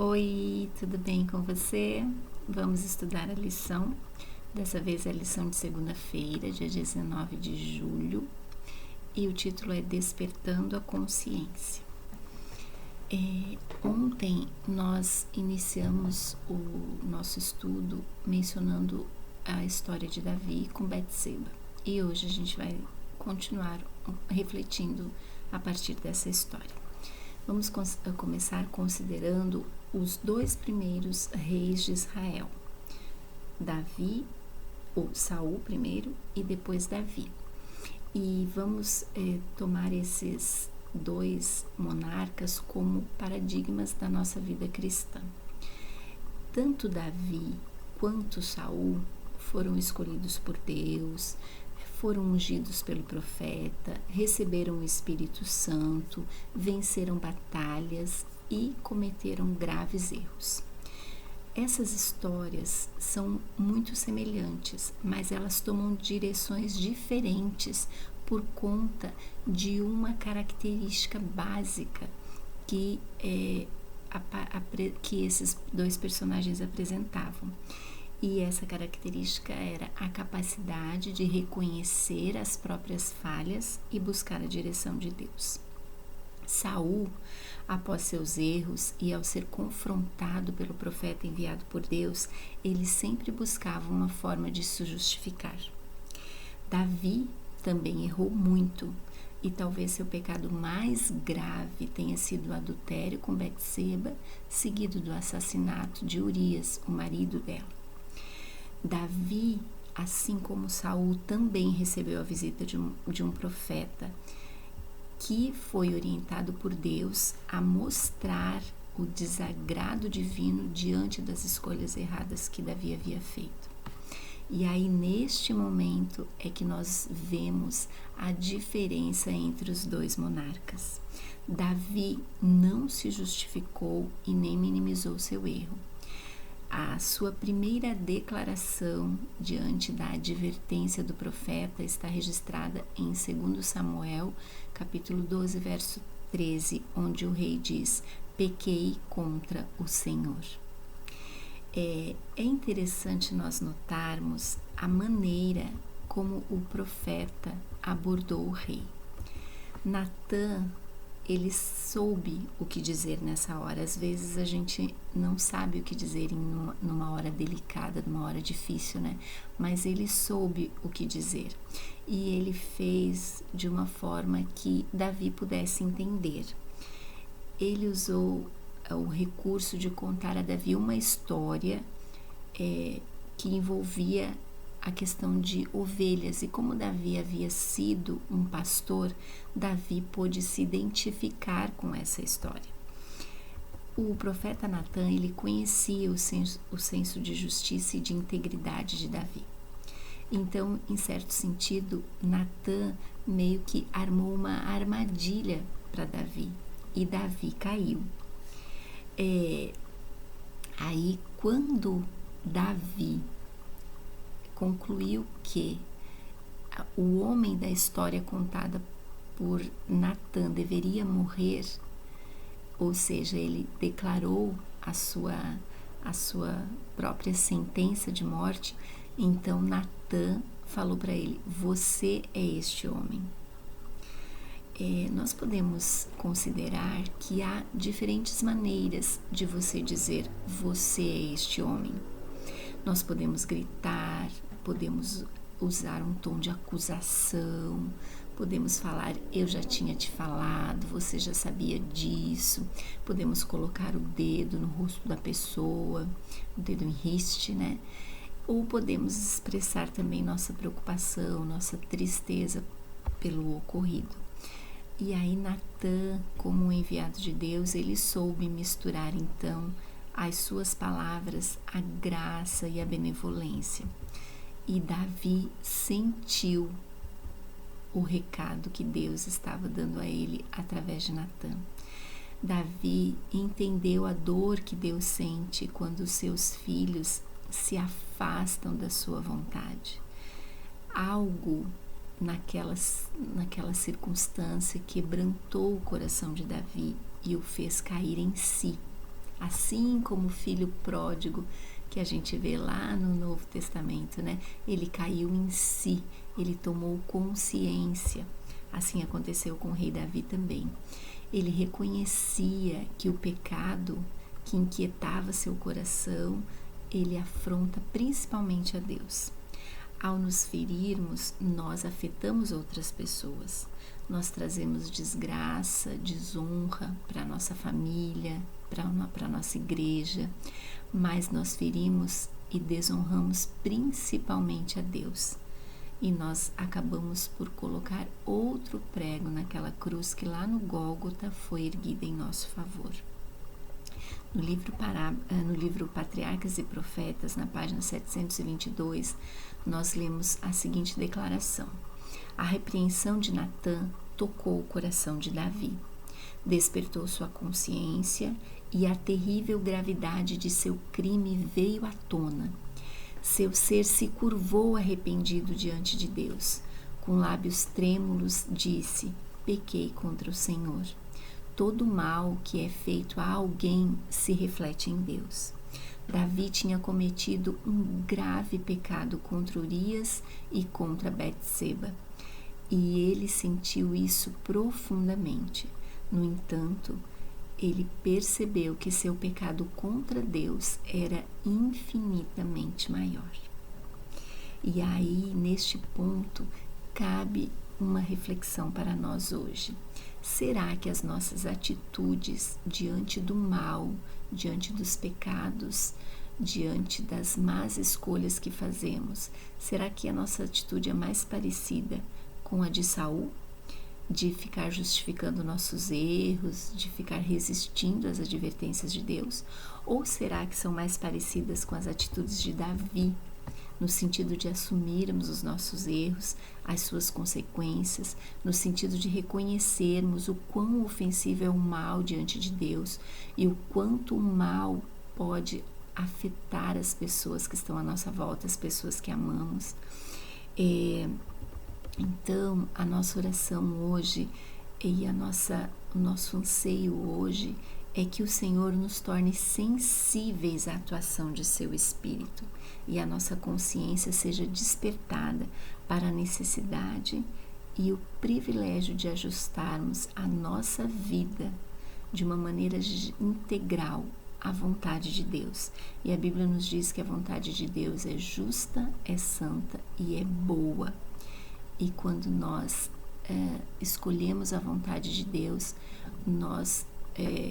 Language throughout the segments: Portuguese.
Oi, tudo bem com você? Vamos estudar a lição. Dessa vez é a lição de segunda-feira, dia 19 de julho, e o título é Despertando a Consciência. Ontem nós iniciamos o nosso estudo mencionando a história de Davi com Betseba, e hoje a gente vai continuar refletindo a partir dessa história. Vamos começar considerando os dois primeiros reis de Israel, Davi, ou Saul primeiro e depois Davi. E vamos tomar esses dois monarcas como paradigmas da nossa vida cristã. Tanto Davi quanto Saul foram escolhidos por Deus, foram ungidos pelo profeta, receberam o Espírito Santo, venceram batalhas e cometeram graves erros. Essas histórias são muito semelhantes, mas elas tomam direções diferentes por conta de uma característica básica que esses dois personagens apresentavam. E essa característica era a capacidade de reconhecer as próprias falhas e buscar a direção de Deus. Saul, após seus erros e ao ser confrontado pelo profeta enviado por Deus, ele sempre buscava uma forma de se justificar. Davi também errou muito, e talvez seu pecado mais grave tenha sido o adultério com Betseba, seguido do assassinato de Urias, o marido dela. Davi, assim como Saul, também recebeu a visita de um profeta que foi orientado por Deus a mostrar o desagrado divino diante das escolhas erradas que Davi havia feito. E aí, neste momento, é que nós vemos a diferença entre os dois monarcas. Davi não se justificou e nem minimizou seu erro. A sua primeira declaração diante da advertência do profeta está registrada em 2 Samuel, capítulo 12, verso 13, onde o rei diz: pequei contra o Senhor. É interessante nós notarmos a maneira como o profeta abordou o rei. Natã, ele soube o que dizer nessa hora. Às vezes a gente não sabe o que dizer numa hora delicada, numa hora difícil, né? Mas ele soube o que dizer. E ele fez de uma forma que Davi pudesse entender. Ele usou o recurso de contar a Davi uma história que envolvia a questão de ovelhas, e como Davi havia sido um pastor, Davi pôde se identificar com essa história. O profeta Natã, ele conhecia o senso de justiça e de integridade de Davi. Então, em certo sentido, Natã meio que armou uma armadilha para Davi, e Davi caiu. Aí, quando Davi concluiu que o homem da história contada por Natã deveria morrer, ou seja, ele declarou a sua própria sentença de morte, então Natã falou para ele: você é este homem. Nós podemos considerar que há diferentes maneiras de você dizer: você é este homem. Nós podemos gritar, podemos usar um tom de acusação, podemos falar: eu já tinha te falado, você já sabia disso. Podemos colocar o dedo no rosto da pessoa, o dedo em riste, né? Ou podemos expressar também nossa preocupação, nossa tristeza pelo ocorrido. E aí Natã, como um enviado de Deus, ele soube misturar então as suas palavras, a graça e a benevolência. E Davi sentiu o recado que Deus estava dando a ele através de Natã. Davi entendeu a dor que Deus sente quando os seus filhos se afastam da sua vontade. Algo naquela circunstância quebrantou o coração de Davi e o fez cair em si. Assim como o filho pródigo que a gente vê lá no Novo Testamento, né? Ele caiu em si, ele tomou consciência. Assim aconteceu com o rei Davi também. Ele reconhecia que o pecado que inquietava seu coração, ele afronta principalmente a Deus. Ao nos ferirmos, nós afetamos outras pessoas. Nós trazemos desgraça, desonra para a nossa família, para a nossa igreja, mas nós ferimos e desonramos principalmente a Deus. E nós acabamos por colocar outro prego naquela cruz que lá no Gólgota foi erguida em nosso favor. No livro Patriarcas e Profetas, na página 722, nós lemos a seguinte declaração: a repreensão de Natã tocou o coração de Davi, despertou sua consciência e a terrível gravidade de seu crime veio à tona. Seu ser se curvou arrependido diante de Deus. Com lábios trêmulos disse: pequei contra o Senhor. Todo mal que é feito a alguém se reflete em Deus. Davi tinha cometido um grave pecado contra Urias e contra Betseba, e ele sentiu isso profundamente. No entanto, ele percebeu que seu pecado contra Deus era infinitamente maior. E aí, neste ponto, cabe uma reflexão para nós hoje. Será que as nossas atitudes diante do mal, diante dos pecados, diante das más escolhas que fazemos, será que a nossa atitude é mais parecida com a de Saul? De ficar justificando nossos erros, de ficar resistindo às advertências de Deus? Ou será que são mais parecidas com as atitudes de Davi, no sentido de assumirmos os nossos erros, as suas consequências, no sentido de reconhecermos o quão ofensivo é o mal diante de Deus e o quanto o mal pode afetar as pessoas que estão à nossa volta, as pessoas que amamos. Então, a nossa oração hoje e o nosso anseio hoje é que o Senhor nos torne sensíveis à atuação de seu Espírito e a nossa consciência seja despertada para a necessidade e o privilégio de ajustarmos a nossa vida de uma maneira integral à vontade de Deus. E a Bíblia nos diz que a vontade de Deus é justa, é santa e é boa. E quando nós escolhemos a vontade de Deus, nós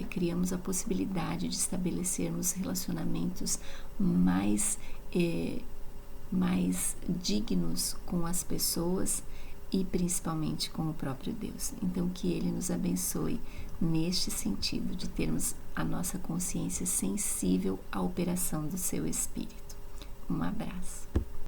criamos a possibilidade de estabelecermos relacionamentos mais dignos com as pessoas e principalmente com o próprio Deus. Então, que Ele nos abençoe neste sentido de termos a nossa consciência sensível à operação do seu Espírito. Um abraço.